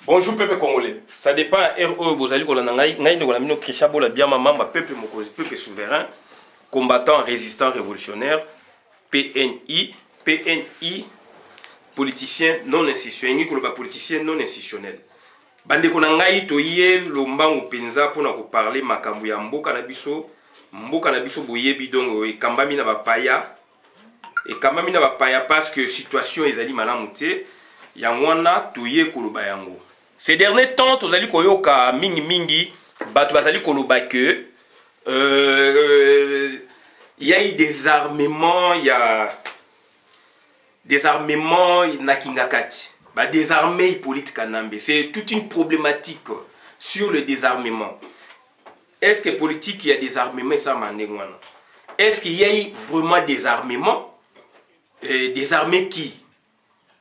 Bonjour peuple congolais. Ça dépend RE Bozali Kolanangaï, Naïno Golamino Christian Bola Biama Mamba, peuple Mokozi, peuple souverain, combattant, résistant, révolutionnaire, PNI, politicien non institutionnel, politicien non institutionnel. Bande Konangaï, Toye, Lombango Penza, pour nous parler, Makambu ya Mboka Nabiso, Boye Bidongo, et Kambami na Bapaya, et Kambami na Bapaya parce que situation est allée malamouté, Yangwana, Toye Kolobayango. Ces derniers temps, tozali koyoka mingi batu bazali koloba que y a eu des armements, na Kingakati. Ba désarmer Hippolyte Kanambe. C'est toute une problématique sur le désarmement. Est-ce que politique il y a des armements ça mandengwana? Est-ce qu'il y a eu vraiment des armements? Désarmer qui?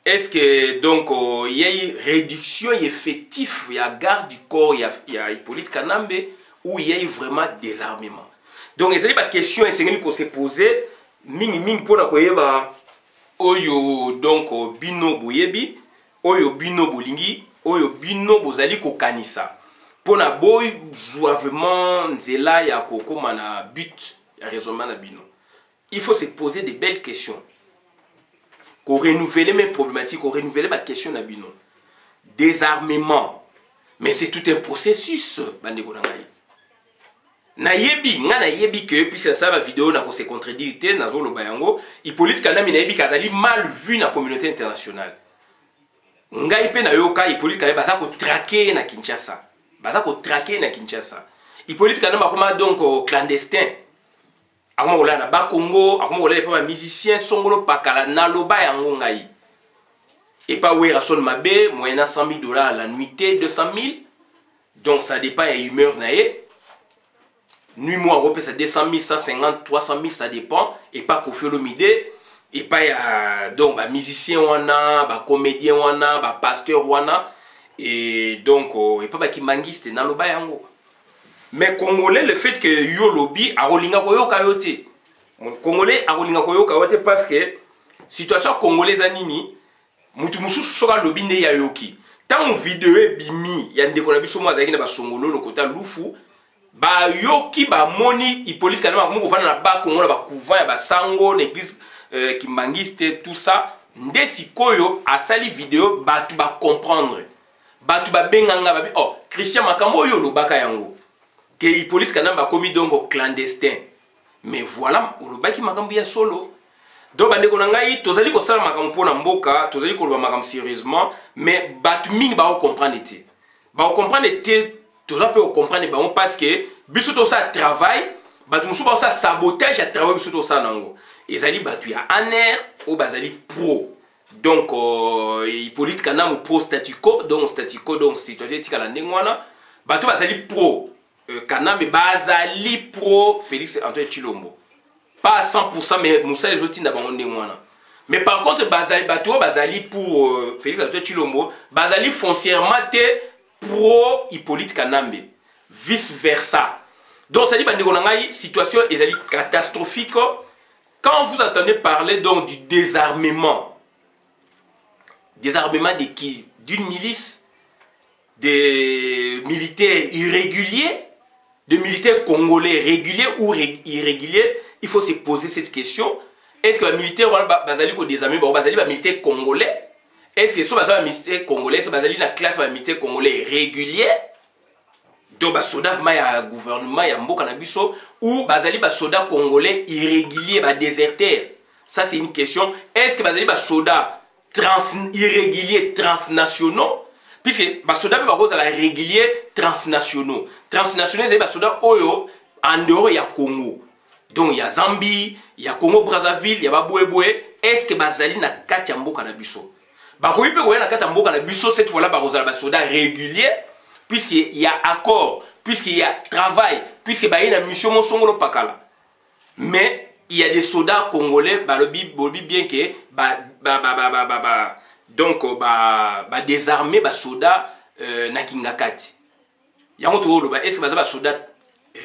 Est-ce que donc il y a une réduction effective, il y a garde du corps, il y a Hippolyte Kanambe, ou il y a eu vraiment désarmement? Donc, il y a des questions qu'on s'est posées, pour la koyeba, oyo donc bino boyebi, oyo bino bolingi, oyo bino bozali kokanisa. Pour na boy jouvement nzela ya kokoma na but, ya raisonnement na bino. Il faut se poser de belles questions. Qu'on renouvelle mes problématiques, qu'on renouvelle ma question à bino. Désarmement. Mais c'est tout un processus, bande konangai. Nayebi que puisque ça va vidéo na ko se contredire na zo lo bayango, Hippolyte Kanambe nayebi kazali mal vu na communauté internationale. Ngai pe na yoka Hippolyte Kanambe baza ko traquer na Kinshasa. Hippolyte Kanambe akoma donc clandestin. Akoma kola na ba Congo, akoma kola pa musicien songolo pakala na loba yango ngai. Et pas oui rason mabe, moyennant $100,000 la nuitée, 200,000. Donc ça dépend de l'humeur nae. Nuit moi européen ça 200,000, 150, 300,000 ça dépend. Et pas Koffi Olomide, et pas donc ba musicien wana, ba comédien wana, ba pasteur wana, et donc et pas ba kimangiste na loba yango. Mais Congolais, le fait que yo lobby a rolinga koyoka yote. Congolais a rolinga koyoka yote parce que situation congolaise anini mutu mususu soka lobby ne ya yoki. Tant mon vidéo bimi ya ndeko na biso mwa zaki na ba songolo lokota lufu ba yoki ba moni Hippolyte Kanambe ko vana na ba Congo na ba couvent ya ba sango na église kimangiste tout ça nde sikoyo asali vidéo batu ba comprendre. Batu ba benganga ba oh Christian Makambo yo lobaka yango. Que Hippolyte Kanambe a commis donc au clandestin. Mais voilà, le baki makambu ya solo. Donc bande konangai tozali ko sala makambu pona mboka, tozali ko loba makambu sérieusement, mais batu mingi ba comprendre été. Ba comprendre été, tozali pe comprendre ba parce que biso to ça travail, batu musu ba ça sabotage à travail biso to ça nango. Ezali batu ya aner ou bazali pro. Donc Hippolyte Kanambe pro statu quo, donc situation tikala ndengwana, batu bazali pro. Kanambe bazali pro Félix Antoine Tshilombo. Pas à 100%, mais Moussa les autres n'a pas monté moi. Mais par contre, bazali pour Félix Antoine Tshilombo, bazali foncièrement pro Hippolyte Kanambe. Vice versa. Donc ça dit situation est catastrophique. Quand vous entendez parler donc du désarmement de qui? D'une milice, des militaires irréguliers, de militaires congolais réguliers ou irréguliers, il faut se poser cette question. Est-ce que les militaires sont des amis, les militaires congolais? Est-ce que les militaires congolais sont la classe des militaires congolais réguliers? Donc, les soldats du gouvernement, ou les soldats congolais irréguliers, déserteurs? Ça, c'est une question. Est-ce que les soldats irréguliers transnationaux? Puisque les soldats sont réguliers transnationaux. Transnationaux, c'est les soldats en dehors il y a Congo. Donc il y a Zambie, il y a Congo Brazzaville, il y a Babouéboué. Est-ce que bazali na Katiambo Kanabiso? Bakoui peut na Katiambo Kanabiso cette fois-là les soldats réguliers puisqu'il y a accord, puisqu'il y a travail, puisqu'il y a une mission monsongolo pakala. Mais il y a des soldats congolais balobi bien que donc désarmer les soldats na Kingakati. Est-ce que les soldats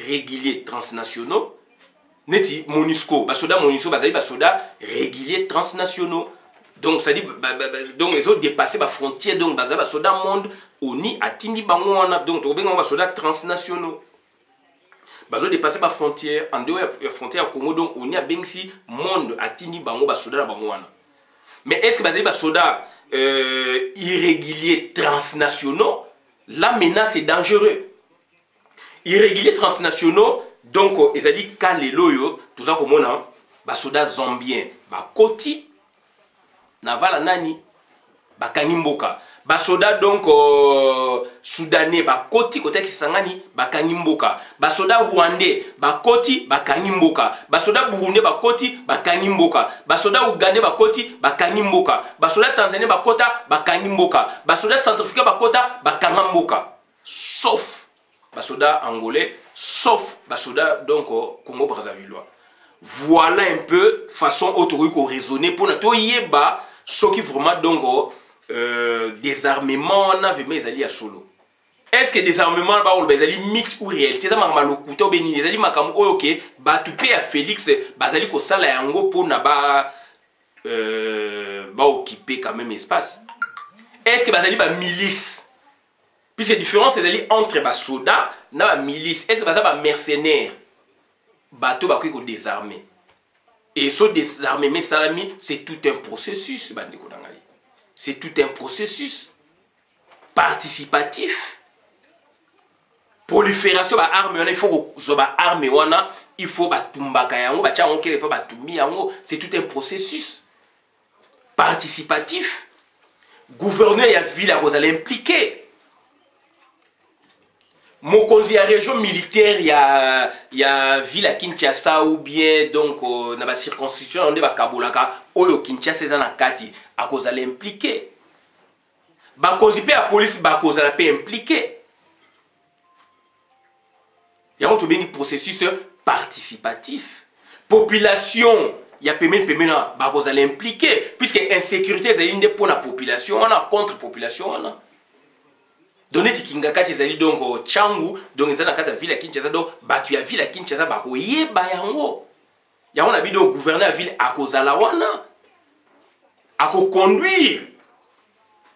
réguliers transnationaux? Neti MONUSCO, les soldats MONUSCO, les soldats réguliers transnationaux. Donc ça dit donc ils ont dépassé la frontière donc baza ba soda monde oni atindi bango wana donc to benga ba soda transnationaux. Bazo dépassé la frontière en dehors la frontière à Congo donc oni a bengsi monde atindi bango ba soda bango wana. Mais est-ce que bazali ba soda irréguliers transnationaux? Là maintenant c'est dangereux. Irréguliers transnationaux donc ils a dit kalelo yo tout ça comme on a ba soda zambien ba koti navala nani bakangi mboka basoda donc soudanais bakoti côté kisangani bakangi mboka basoda rwandais bakoti bakangi mboka basoda burundais bakoti bakangi mboka basoda ougandais bakoti bakangi mboka basoda tanzaniens bakota bakangi mboka basoda centrafricains bakota bakanga mboka sauf basoda angolais sauf basoda donc Congo Brazzavillois. Voilà un peu façon autorité raisonner pour notre yeba ce qui vraiment donc désarmement on a vu mes alliés à solo. Est-ce que désarmement ba on bazali mythe ou réalité ça m'a lokuto beni les alliés makam OK ba tupé à Félix bazali ko sala yango pour na ba occuper quand même espace. Est-ce que bazali ba milice puisque différence les alliés entre ba soda na ba milice est-ce que bazali ba mercenaires bateau ba ko désarmer. Et ce désarmement salami, c'est tout un processus. C'est tout un processus participatif. Prolifération de l'arme, il faut que l'arme, il faut c'est tout un processus participatif. Gouverneur, il y a ville à vous allez impliquer. Mon conseiller région militaire, il y a ville à Kinshasa ou bien donc dans la circonscription on est à Kabolaka ou Kinshasa c'est na kati à cause d'aller impliquer. Ba cause la police ba cause la paix impliqué. Il y a un processus participatif. Population, il y a paiement ba cause d'aller impliquer puisque insécurité c'est une des pour la population, on a contre population on a. Donné tikingakati ezali donc changu donc ezana kata ville à Kinshasa donc batu ya ville à Kinshasa bako yeba yango yango na bido gouverneur ville akozala wana ako conduire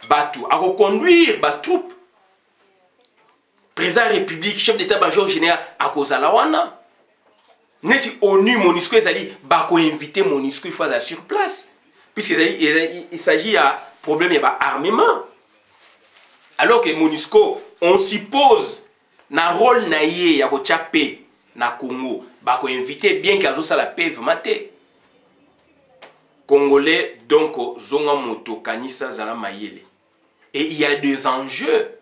batu ako conduire ba troupe président république chef d'état-major général akozala wana neti ONU MONUSCO ezali bako inviter MONUSCO il faut aller sur place puisque il s'agit à problème ya ba armement. Alors que MONUSCO, on suppose na rôle na ye ya ko paix na Congo, ba ko inviter bien qu'azo ça la paix maté. Congolais donc zonga moto kanisa zala mayele. Et il y a des enjeux.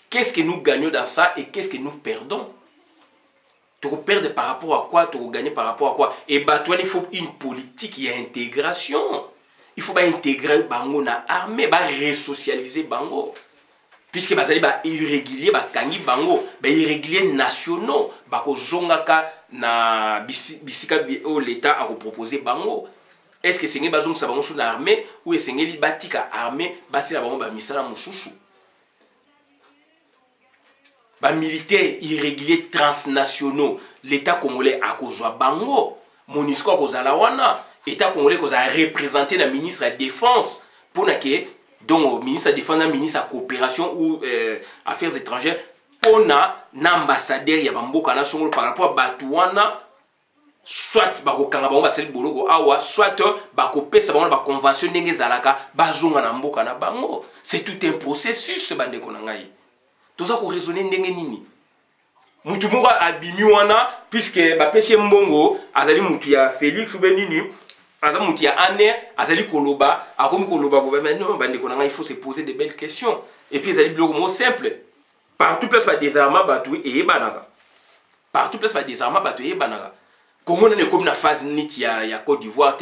Qu'est-ce que nous gagnons dans ça et qu'est-ce que nous perdons? Tu perds par rapport à quoi? Tu gagnes par rapport à quoi? Et bah toi il faut une politique, il y a intégration. Il faut pas intégrer bango na armée, ba resocialiser bango. Puisque bazali ba irrégulier ba kangi bango ba irréguliers nationaux ba ko zongaka na bisika o l'état a proposé bango. Est-ce que c'est ngi bazong sa bango sous l'armée ou est-ce ngi batika armée basi la bango ba misala mususu ba militaires irréguliers transnationaux l'état congolais a kozwa bango MONUSCO kozala wana état congolais kozala représenter la ministre de la défense pour na ke donc ministre de la défense, ministre de la coopération ou affaires étrangères, on a un ambassadeur ya bamboka na songolo par rapport à Batouana, soit bako kanga bango baseli bologo awa, soit bako pesa bango ba convention ndenge zalaka bazonga na mboka na bango. C'est tout un processus bande ko na ngai. Toza ko raisonner ndenge nini? Mutu moko abimi wana puisque ba pesi mbongo azali mutu ya Félix ou benini. Par exemple, il y a Anne, Azali Koloba, Akomi Koloba, maintenant, il faut se poser de belles questions. Et puis, Azali Blogo, mot simple. Partout, place va désarmer, batou et banaga. Partout, place va désarmer, batou et banaga. Congo, on est comme la phase nit, il y a Côte d'Ivoire,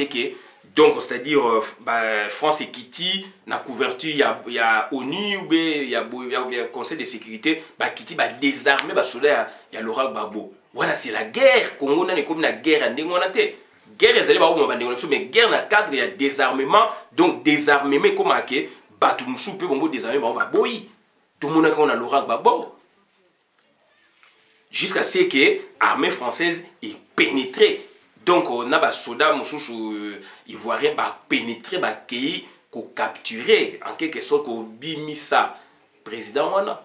donc, c'est-à-dire, France et Kiti, la couverture, il y a ONU, il y a Conseil de sécurité, Kiti va désarmer, il y a Laurent Gbagbo. Voilà, c'est la guerre. Congo, on est comme la guerre, guerre mais guerre dans le cadre il y a désarmement donc désarmement comme que batu musu pe bongo désarmement ba boyi tout le monde a Laurent Gbagbo jusqu'à ce que l'armée française est pénétrée Donc on a des soldats ivoiriens pénétrer ko capturer en quelque sorte ko bimisa président wana.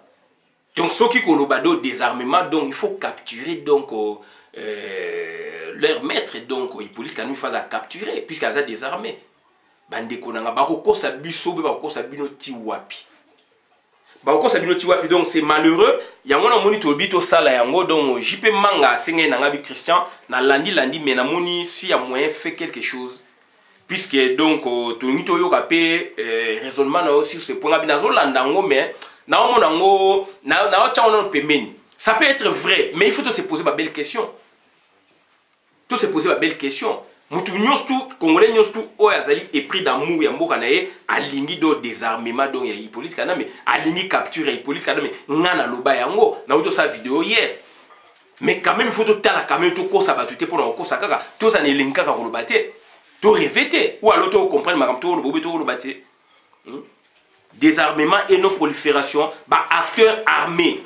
Donc ceux qui ont désarmement, donc il faut capturer donc leur maître, donc Hippolyte Kanoui fasse à capturer puisqu'ils ont désarmé. Bande konanga bako sa biso be bako sa bino tiwapi. Bako sa bino tiwapi, donc c'est malheureux. Ya mona moni to bito sala yango donc JP Manga sengé nanga bi Christian na landi mais na moni si ya moyen fait quelque chose. Puisque donc to nito yo kapé raisonnement na aussi ce point binazo landango mais ça peut être vrai, mais il faut se poser ma belle question. Tout se poser ma belle question. Mutu nyostou, Congolais nyostou, Oyazali est pris d'amour, Yambo Kanaye, à l'ingui do désarmement, donc il y a Hippolyte Kaname, à l'ingui capture Hippolyte Kaname, Nana Loba Yango, n'a eu sa vidéo hier. Mais quand même, il faut tout la quand même tout ça battu pour le ça kaka, tout ça n'est l'inka ka kolobate, tout rêver, ou alors tout comprendre ma tout le bobo tout le bate. Désarmement et non prolifération, bah acteurs armés,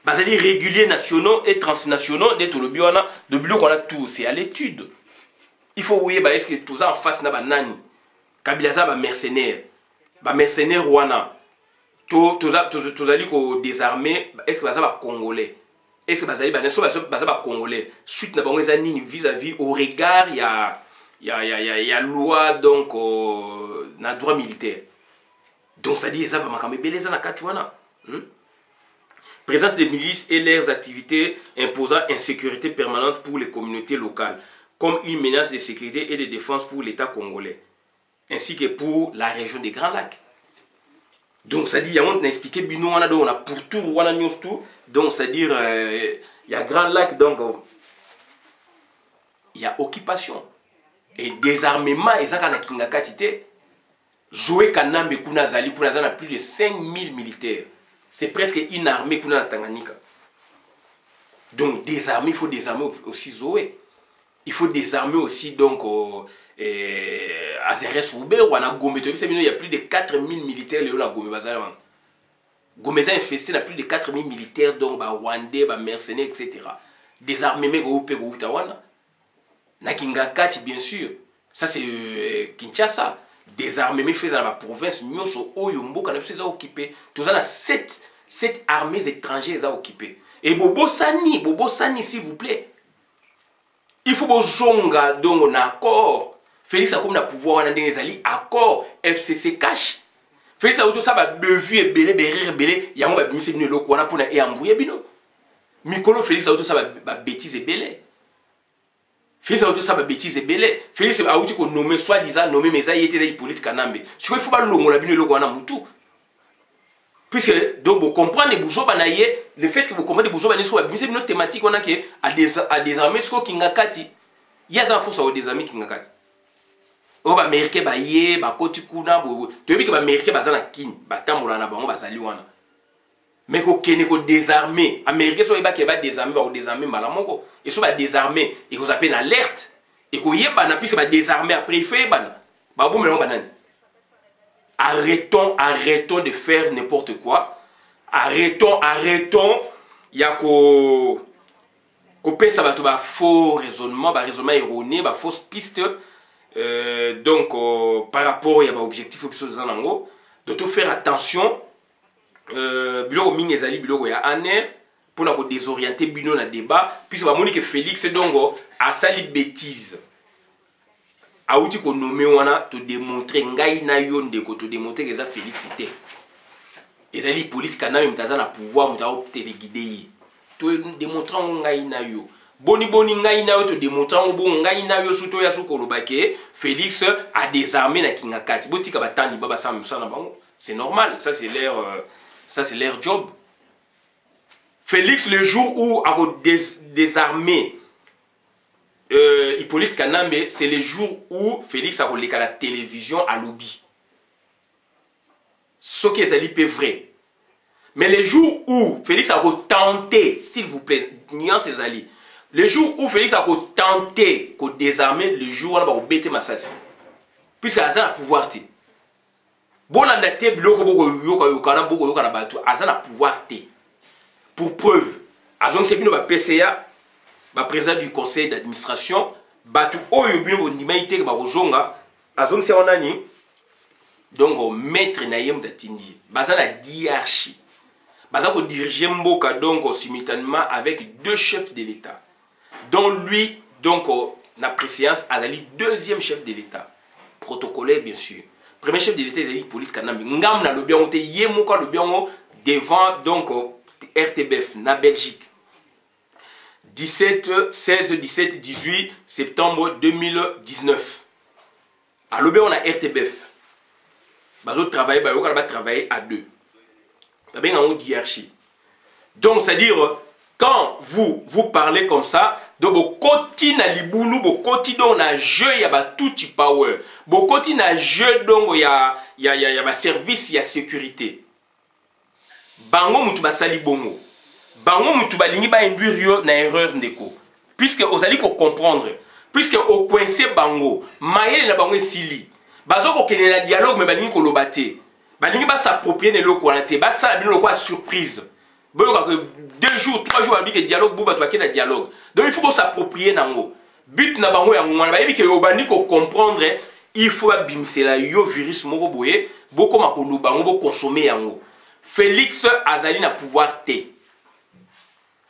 bah c'est-à-dire réguliers nationaux et transnationaux, d'être le biona, de bio qu'on a tout, c'est à l'étude. Il faut voir bah est-ce que tout ça en face n'a pas nani, Kabila ça bah mercenaire wana, tout ça dit qu'au désarmé, est-ce que bah ça va congolais, est-ce que bah ça va congolais, suite n'a pas vis-à-vis au regard il y a loi donc na droit militaire. Donc ça dit ça va présence des milices et leurs activités imposant insécurité permanente pour les communautés locales, comme une menace de sécurité et de défense pour l'État congolais, ainsi que pour la région des Grands Lacs. Donc ça dit, il y a on a expliqué bino on a pour tout wana news tout, donc c'est à dire il y a Grand Lac, donc il y a occupation et désarmement et ça kana kinga katité. Jouer Kanambe Kunazali, Kunazali a plus de 5000 militaires. C'est presque une armée Kuna Tanganyika. Donc désarmer, il faut désarmer aussi Zoé. Il faut désarmer aussi donc Azeres Oubé ou à Gomé. Il y a plus de 4000 militaires à Gomé. Gomé a infesté, il y a plus de 4000 militaires donc Rwandais, mercenaires, etc. Désarmer mais au Pérou Tawana. Nakingakati bien sûr. Ça c'est Kinshasa. Désarmés, mais faisant la province, nous sommes occupés. Tout ça, 7 armées étrangères à occuper. Et Bobo Sani, s'il vous plaît. Il faut que Zonga, donc on a accord. Félix a comme le pouvoir, on a des alliés, accord, FCC cash. Félix a tout ça, bevu et belé, belé, il y a un peu de l'eau qu'on a pour envoyer bino. Mikolo Félix a tout ça, bêtise et belé. Félix a tout ça, bêtise et belé. Félix a dit qu'on nomme soi-disant, nommé mes aïeux étaient Hippolyte Kanambe. Ce qu'il faut pas l'homme, on a bien le logo en amoutou. Puisque, donc, vous comprenez les bourgeois, le fait que vous comprenez les bourgeois, c'est une autre thématique, on a qui à des armées, ce qu'il y a kati. Il y a des forces à des armées qui ngakati. Oh, bah, américain, bah, yé, bah, koti kuna, tu veux dire que bah, américain, bah, zana kin, bah, tambourana, bah, on va zaliwana. Mais qu'on ait désarmé, américain, soit il va désarmer, malamoko, et soit désarmer, et qu'on appelle une alerte, et qu'on y est, bah, puisque va désarmer après, il fait, bah, bah, bon, mais on banane. Arrêtons de faire n'importe quoi. Arrêtons. Il y a qu'au ça va faux raisonnement, raisonnement erroné, fausse piste. Donc, par rapport, il y a un objectif de tout faire attention. Biloko mingi ezali biloko ya aner pour na ko désorienter bino na débat puisque ba moni que Félix donc a sali bêtise a outi ko nommer wana te démontrer ngai na yo ndeko te démontrer que ça Félix était ezali politique kana même taza na pouvoir muta téléguider to démontrer ngai na yo boni ngai na yo te démontrer bon ngai na yo suto ya suko lobake Félix a désarmé na kingakati botika batandi baba sam na bango c'est normal, ça c'est leur job. Félix, le jour où a désarmé Hippolyte Kanambe, c'est le jour où Félix a relé à la télévision à lobby. Ce qui est vrai. Mais le jour où Félix a tenté, s'il vous plaît, nuance les alliés, le jour où Félix a tenté de désarmer, le jour où on a bêté Massassi. Puisqu'il a un pouvoir. Bolanda te biloko boko yokana boko yokana batu azana pouvoir te. Pour preuve, azong sebino ba PCA, ba président du conseil d'administration, batu oyo bino bondima ite ba kozonga azongisa wana ni donc maître na yem datindi baza la hiérarchie baza ko diriger mboka donc simultanément avec deux chefs de l'État dont lui donc na préséance azali deuxième chef de l'État protocolaire bien sûr premier chef de l'État ezali Hippolyte Kanambe ngam na lobiango te yemoka lobiango devant donc RTBF na Belgique 16, 17, 18 septembre 2019 à l'obé on a RTBF bazo travailler ba yoka ba travailler à deux ba ben en hiérarchie donc c'est à dire quand vous parlez comme ça donc bokoti na libulu bokoti donc na jeu ya ba tuti power bokoti na jeu donc ya ba service ya sécurité bango mutu basali bongo bango mutu balingi ba induire yo na erreur ndeko puisque ozali ko comprendre puisque au coincé bango mayele na bango esili bazo ko kene na dialogue mais balingi ko lobate balingi ba s'approprier ne loko na te ba ça bino loko surprise boyo ka 2 jours 3 jours babi ke dialogue buba to akena dialogue donc il faut ko s'approprier nango but na bango ya ngwana ba yebi ke yo bandi ko comprendre il faut abimsela yo virus moko boye boko makolo bango bo consommer yango Félix azali na pouvoir T.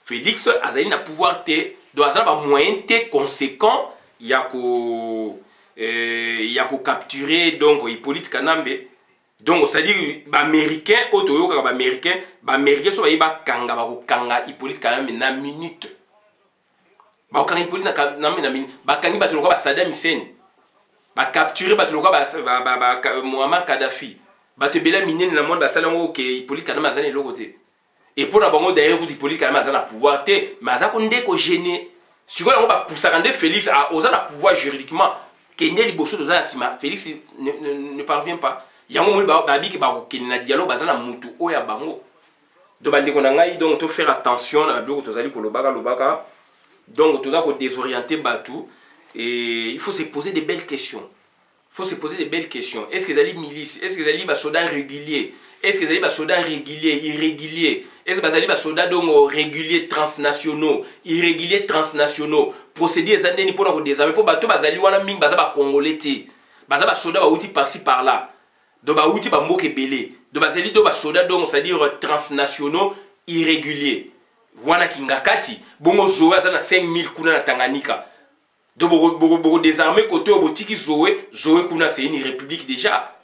Félix azali na pouvoir T. Donc azali ba moyen T conséquent yako capturer donc Hippolyte Kanambe. Donc ça dit ba américain otoyo ka ba américain so ba yiba kanga ba ko kanga Hippolyte Kanambe na minute. Ba kanga Hippolyte Kanambe na minute. Ba kangi ba toloka ba Saddam Hussein. Ba capturer ba toloka ba Muammar Kadhafi. Bato bela minene na monde basala ngo ke Hippolyte Kanambe azana eloko te et pour na bango d'ailleurs pour Hippolyte Kanambe azana pouvoir te mais azako ndeko gêné siko yango ba poussaka nde Félix a ozana pouvoir juridiquement kende liboso dozana sima Félix ne parvient pas yango mo ba bi ke ba ko kene na dialogue bazana mutu oya bango do ba ndeko na ngai donc to faire attention na biloko tozali ko lobaka donc toza ko désorienter batu et il faut se poser des belles questions. Il faut se poser des belles questions. Est-ce que les milices? Est-ce que les soldats réguliers? Est-ce que les soldats réguliers, irréguliers? Est-ce que les soldats réguliers transnationaux, irréguliers transnationaux? Procéder les années pour nous désarmer. Pour bateau, bazali wana ming bazaba congolais te. Bazaba soldats ba outil par-ci par-là. Donc ba outil ba moke belé. Donc bazali do ba soldats donc c'est-à-dire transnationaux, irréguliers. Wana kingakati. Bongo zoé za na 5000 kuna na Tanganyika. Donc, beaucoup désarmés côté au boutique Zoé Kuna c'est une république déjà.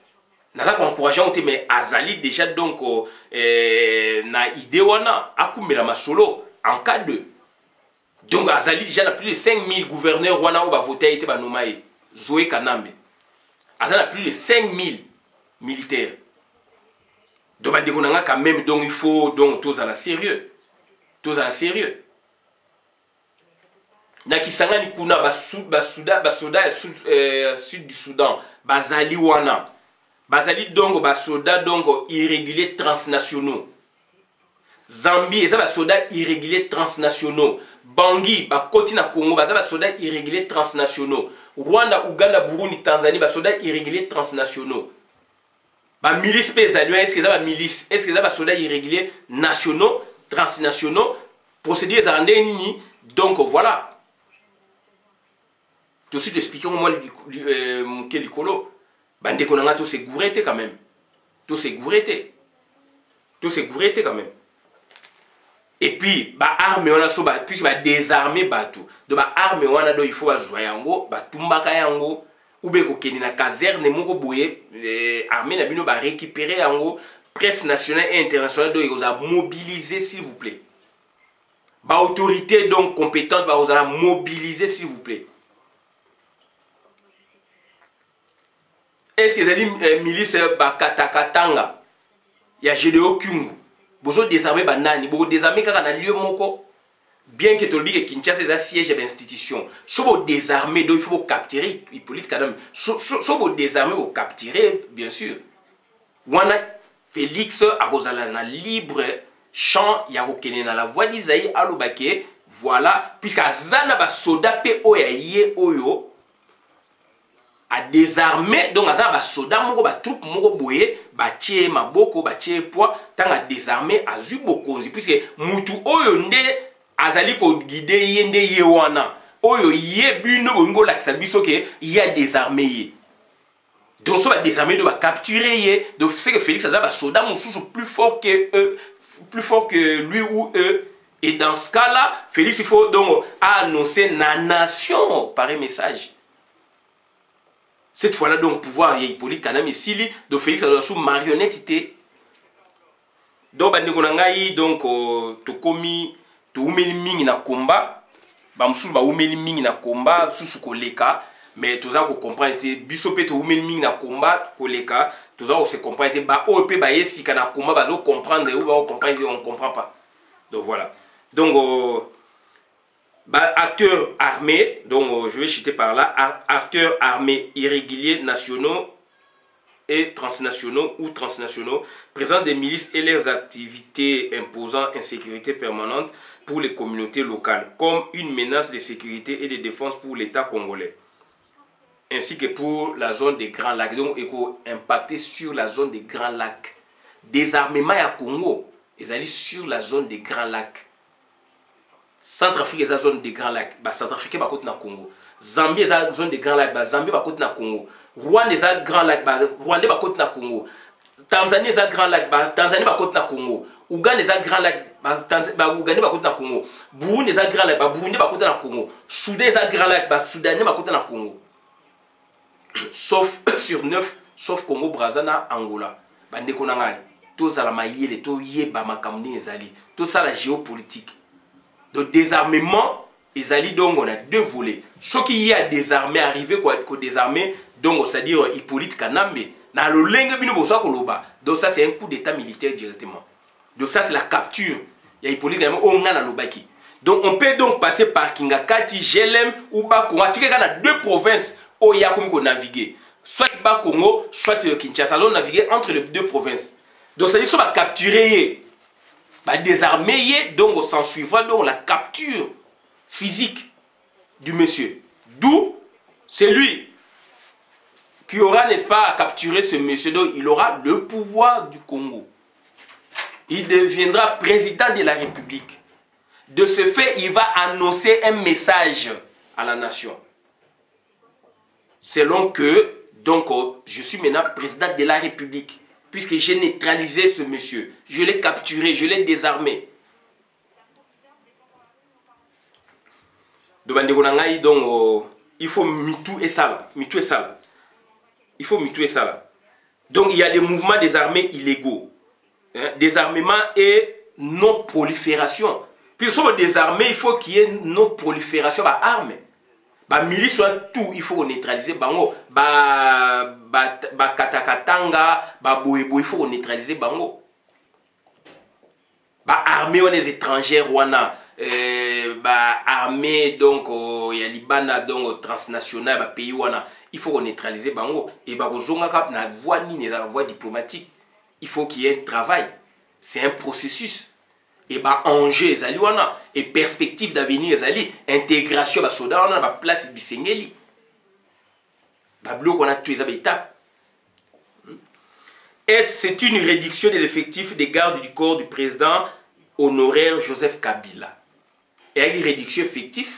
N'a pas encouragé mais Azali déjà donc na idée wana akumela masolo en cas de. Donc Azali déjà n'a plus de 5000 gouverneurs wana ou ba voter été ba nomaé Zoé Kanambe. Azali a plus de 5000 militaires. Donc bandeko quand même donc il faut donc tous à la sérieux. Tous à la sérieux. Na kisangani kuna basoda sud du Soudan bazali wana bazali donc basoda donc irréguliers transnationaux. Zambie eza basoda irréguliers transnationaux. Bangui bakoti na Congo baza basoda irréguliers transnationaux. Rwanda, Uganda, Burundi, Tanzanie basoda irréguliers transnationaux. Ba milice pezali est-ce que ça ba milice? Est-ce que ça basoda irréguliers nationaux, transnationaux? Procédure za ndeni donc voilà. Tout de suite expliquer au moins mon kelikolo. Bande konanga tout c'est gourete quand même. Tout c'est gourete. Tout c'est gourete quand même. Et puis ba arme on a so ba puis ba désarmer batou. De ba arme on a do il faut jouer yango, ba tumbaka yango ou be ko keni na caserne moko boye armée na bino ba récupérer yango presse nationale et internationale do ils a mobiliser s'il vous plaît. Ba autorité donc compétente ba vous a mobiliser s'il vous plaît. Est-ce que les milices Bakatakatanga, il y a Gédéo Kungu, vous désarmé banani, vous désarmé car on a lieu moko. Bien que Tolbi et Kinshasa est un siège d'institution, si vous désarmez, donc il faut capturer Hippolyte Kanambe. Si vous désarmez, vous capturez, bien sûr. Wana Félix a na libre champ, il y a la voix d'Isaïe Alobake, voilà, puisqu'à Zana ba soda pe oyaye oyo. A désarmer donc aza ba soda moko ba troupe moko boye ba tie maboko ba tie poids tant a désarmer azu bokonzi puisque mutu oyo nde azali ko guider yende yewana oyo yebuno bongo la biso ke y a des armées. Donc ça va des armées de capturer. Donc c'est que Félix a un soldat plus fort que lui ou eux. Et dans ce cas-là, Félix il faut donc annoncer la nation par un message. Cette fois-là donc pouvoir y Hippolyte Kanam ici donc Félix a sous marionnette. Donc bandeko nangai donc to komi to umeli mingi na combat. Ba mususu ba umeli mingi na combat susu koleka. Mais tout ça qu'on comprend était bisope to umeli mingi na combat koleka. Tout ça on se comprend était ba OP ba yesi kana combat ba zo comprendre ou ba on comprend pas. Donc voilà. Donc acteurs armés, donc je vais citer par là, acteurs armés irréguliers nationaux et transnationaux ou transnationaux présentent des milices et leurs activités imposant insécurité permanente pour les communautés locales, comme une menace de sécurité et de défense pour l'État congolais, ainsi que pour la zone des Grands Lacs. Donc, il faut impacter sur la zone des Grands Lacs. Désarmement à Congo, ils allaient sur la zone des Grands Lacs. Centrafrique est la zone des Grands Lacs, Centrafrique est la côte na Congo. Zambie est la zone des Grands Lacs, Zambie est la côte na Congo. Rwanda est la Grand Lac, Rwanda est la côte na Congo. Tanzanie est la Grand Lac, Tanzanie est la côte na Congo. Ouganda est la Grand Lac, Ouganda est la côte na Congo. Burundi est la Grand Lac, Burundi est la côte na Congo. Soudan est la Grand Lac, Soudan est la côte na Congo. Sauf sur 9, sauf Congo, Brazzaville, Angola. Bande konangai, tout ça la maïle, tout yeba makamni ezali, tout ça la géopolitique. Donc désarmement, ezali donc on a deux volets. Ce qui y a désarmé arrivé quoi désarmé donc c'est-à-dire Hippolyte Kanambe na lo lenge bino bosa koloba. Donc ça c'est un coup d'état militaire directement. Donc ça c'est la capture. Il y a Hippolyte Kanambe on a na lobaki. Donc on peut donc passer par Kingakati, Jelem ou Bakongo. Tu regardes deux provinces où il y a comme qu'on naviguer. Soit Bakongo, soit Kinshasa. On naviguer entre les deux provinces. Donc ça dit qu'on va capturer, va désarmer, donc on s'en suivra donc la capture physique du monsieur. D'où c'est lui qui aura, n'est-ce pas, à capturer ce monsieur. Donc il aura le pouvoir du Congo. Il deviendra président de la République. De ce fait, il va annoncer un message à la nation. Selon que, donc, je suis maintenant président de la République. Puisque j'ai neutralisé ce monsieur. Je l'ai capturé, je l'ai désarmé. Donc, il faut mitou et ça. Mitou et ça. Il faut mitou et ça. Donc, il y a des mouvements désarmés illégaux. Hein? Désarmement et non-prolifération. Puis, si on veut désarmer, il faut qu'il y ait non-prolifération d'armes. Milice soit tout, il faut neutraliser. Bango, katakatanga, boebo, il faut neutraliser. Bango. Armée, on est étrangères, wana. Armée, donc, il y a Libana, donc, transnational, pays, wana. Il faut neutraliser. Bango. Et zonga kap na voie ni na voie diplomatique. Il faut qu'il y ait un travail. C'est un processus. Et enjeu ezali wana et perspective d'avenir ezali intégration ba soda wana ba place bisengeli ba bloc on a tous les étapes. Et c'est une réduction de l'effectif des gardes du corps du président honoraire Joseph Kabila. Et une réduction effective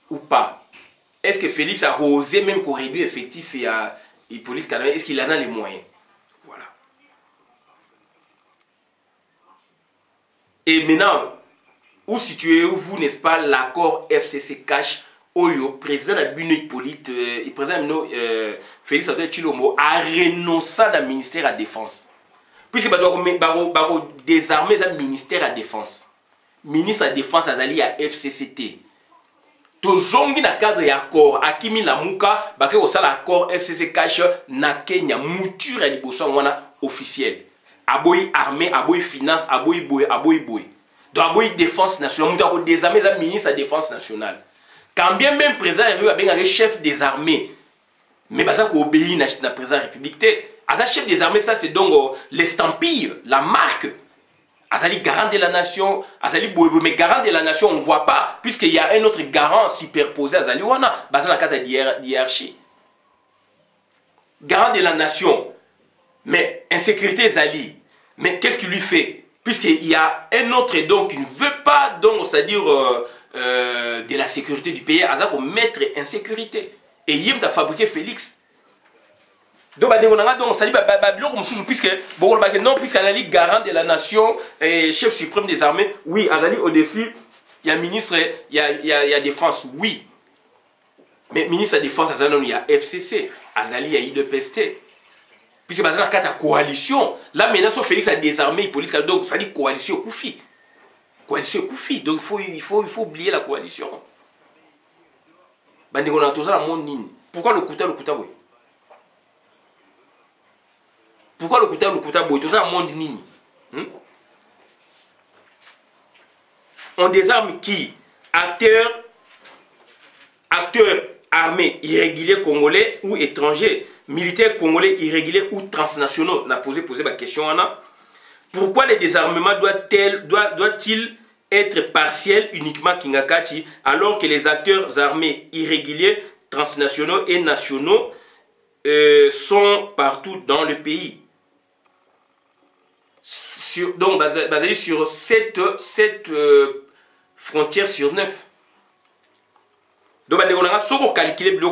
ou pas? Est-ce que Félix a osé même qu'on réduit effectif et à Hippolyte Kanambe? Est-ce qu'il en a les moyens? Et maintenant, où situez-vous, n'est-ce pas, l'accord FCC cash Oyo, président de Bino Hippolyte, président Félix Antoine Tshilombo a renoncé à ministère à la défense. Puisque il désarmer le ministère à la défense. Ministre à la défense azali à FCCT. Tozongi na cadre d'accord, Akimi Lamuka, bake osala accord FCC cash na Kenya, mouture à liboso wana officiel. Aboy armée, aboy finance, aboy boy, aboy boy. Donc aboy défense nationale, mouta ko désarmer le ministre de la défense nationale. Quand bien même président est chef des armées, mais ça ko obéit na président de la République. Asa chef des armées, ça c'est donc l'estampille, la marque. Azali garant de la nation, Azali boy, mais garant de la nation on ne voit pas, puisqu'il y a un autre garant superposé Azali wana, basé dans la carte d'hiérarchie. Garant de la nation. Mais insécurité Zali. Mais qu'est-ce qu'il lui fait? Puisqu'il y a un autre donc qui ne veut pas, donc, c'est-à-dire de la sécurité du pays, à ça mettre insécurité. Et il a fabriqué Félix. Donc, ça dit, puisque non, puisqu'elle est garant de la nation et chef suprême des armées, oui, Azali au-dessus, il y a ministre, il y a défense, oui. Mais ministre de la défense, il y a FCC, Azali, il y a IDPST. Puisque dans la coalition, là maintenant, Félix a désarmé politique, donc ça dit coalition Koufi. Coalition Koufi, donc il faut oublier la coalition. Pourquoi le Kouta, oui? Pourquoi le Kouta, boy? Tout ça, monde nini. On désarme qui? Acteurs armés irréguliers congolais ou étrangers, militaires congolais irréguliers ou transnationaux. On a posé la question. Pourquoi le désarmement doit-il être partiel uniquement Kingakati, alors que les acteurs armés irréguliers, transnationaux et nationaux sont partout dans le pays? Donc, basé sur 7 frontières sur 9. Donc, on a calculé tout,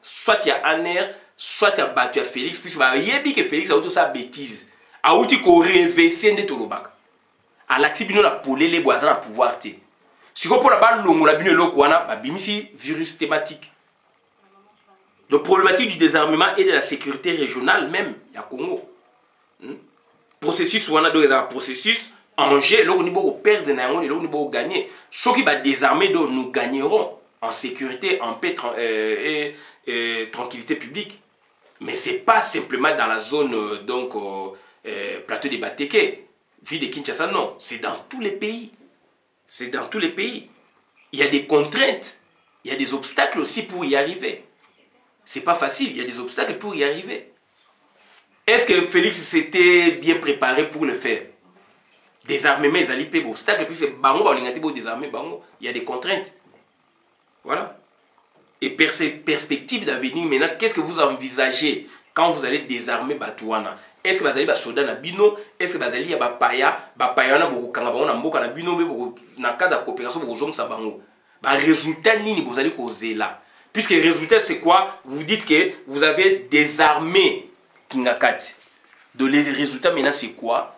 soit il y a Aner, soit il y a Félix, puisque il y a que Félix a tout ça bêtise. A outil qu'on réinvestit de Tolobak. À l'activité, on a polé les voisins à pouvoir. Si on peut la balle, on a bien le virus thématique. La problématique du désarmement et de la sécurité régionale, même, il y a Congo. Processus, on a un processus. Angers, là, on va perdre, là, on va gagner. Ce qui va désarmer, nous gagnerons en sécurité, en paix et tranquillité publique. Mais ce n'est pas simplement dans la zone, donc, plateau des Bateke, ville de Kinshasa, non. C'est dans tous les pays. C'est dans tous les pays. Il y a des contraintes, il y a des obstacles aussi pour y arriver. Ce n'est pas facile, il y a des obstacles pour y arriver. Est-ce que Félix s'était bien préparé pour le faire? Désarmement, ils allaient payer obstacles, puis c'est bango, il y a des contraintes. Voilà. Et perspective d'avenir, maintenant, qu'est-ce que vous envisagez quand vous allez désarmer Batouana? Est-ce que vous allez soda na bino? Est-ce que vous allez bapaya na beaucoup kangabango na mboka na bino, mais na cas de coopération, vous sa bango? Résultat, nini vous allez causer là? Puisque le résultat, c'est quoi? Vous dites que vous avez désarmé Kingakati. Donc les résultats maintenant, c'est quoi?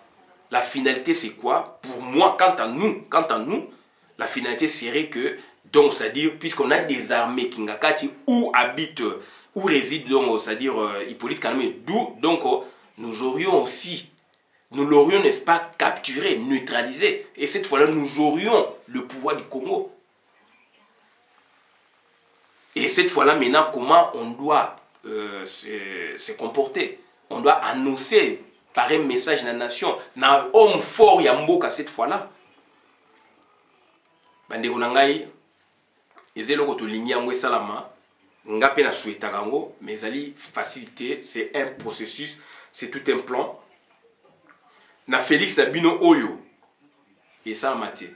La finalité, c'est quoi? Pour moi, quant à nous, la finalité serait que, donc, c'est-à-dire, puisqu'on a désarmé Kingakati, où habite, où réside, donc, c'est-à-dire, Hippolyte Kanambe, d'où, donc, nous l'aurions, n'est-ce pas, capturé, neutralisé. Et cette fois-là, nous aurions le pouvoir du Congo. Et cette fois-là, maintenant, comment on doit se comporter? On doit annoncer par un message de la nation, un homme fort Yamboka cette fois-là. Bandeko nangai, ezelo ko to lingi yango salama, ngape na souhaita kango, mais ali facilité, c'est un processus, c'est tout un plan. Na Félix na bino oyo, et ça maté.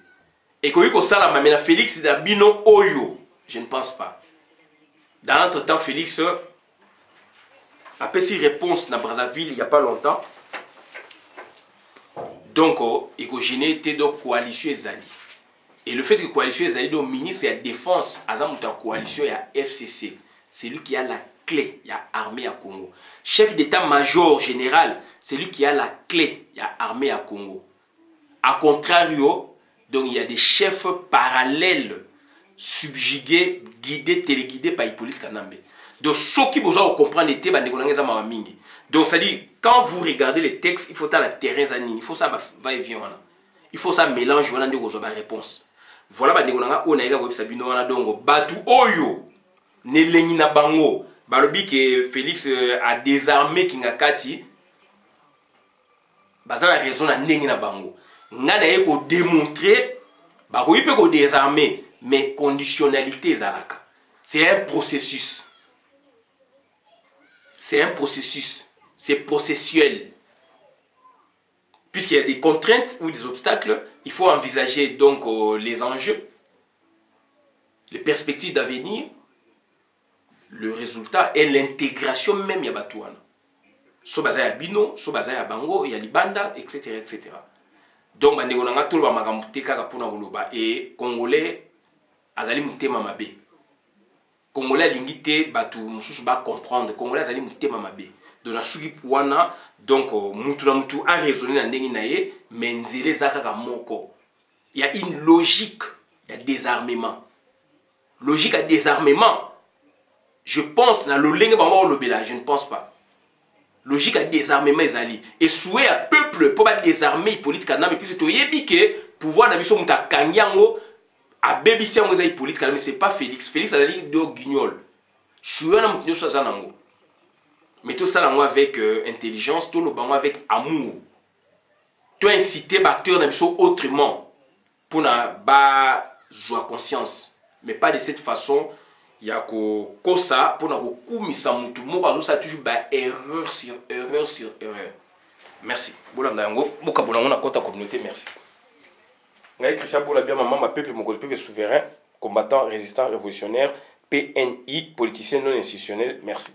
Et ko yiko salama, mais na Félix na bino oyo, je ne pense pas. Dans l'entretemps, Félix a fait réponse na Brazzaville il n'y a pas longtemps. Donc, il y a une coalition Ezali. Et le fait que la coalition Ezali, le ministre de la Défense, a une coalition, il y a FCC. C'est lui qui a la clé, il y a armée à Congo. Chef d'état-major général, c'est lui qui a la clé, il y a armée à Congo. A contrario, donc il y a des chefs parallèles, subjugués, guidés, téléguidés par Hippolyte Kanambe. Donc, ce qui vous comprendre était, donc, ça dit, quand vous regardez les textes, il faut ça la terrain, il faut ça va et vient. Il faut ça mélange, on a des réponses. Voilà, on a donc Batu Oyo, Nelengina Bango, Balobi que Félix a désarmé Kingakati, ça la raison à Nelengina Bango. On a démontré, il peut désarmer, mais conditionnalité, c'est un processus. C'est un processus. C'est processuel. Puisqu'il y a des contraintes ou des obstacles, il faut envisager donc les enjeux, les perspectives d'avenir, le résultat et l'intégration même Yabatouana. so baza ya bino so baza ya bango ya libanda etc etc. Donc bandeko nanga tolo ba makambo te kaka pona koloba et congolais azali mutema mabe. Congolais alingi te batu mususu ba comprendre. Congolais azali mutema mabe. Donc na shuki wana donc mutu na mutu a raisonner na ndenge na ye mais nzele zaka ka moko. Il y a une logique de désarmement. Logique à désarmement. Je pense dans le lenge bango lobela, je ne pense pas. Logique à désarmement ezali et souhait à peuple pour pas désarmer politique na mais puis to yebi que pouvoir na biso muta kanyango a bebisi yango ezali politique mais c'est pas Félix. Félix azali do guignol. Souhait na mutu nyoso azanango. Mais tout ça là avec intelligence, tout le bango avec amour. Tu inciter acteur na biso autrement pour na ba joie conscience mais pas de cette façon. Il y a que ça pour nous kumisa mutu moko ça toujours ba erreur sur erreur sur erreur. Merci. Bolanda yango boka bolanga na kota communauté merci. Ngai Christian Bola bien maman ma peuple mon peuple souverain combattant résistant révolutionnaire PNI politicien non institutionnel merci.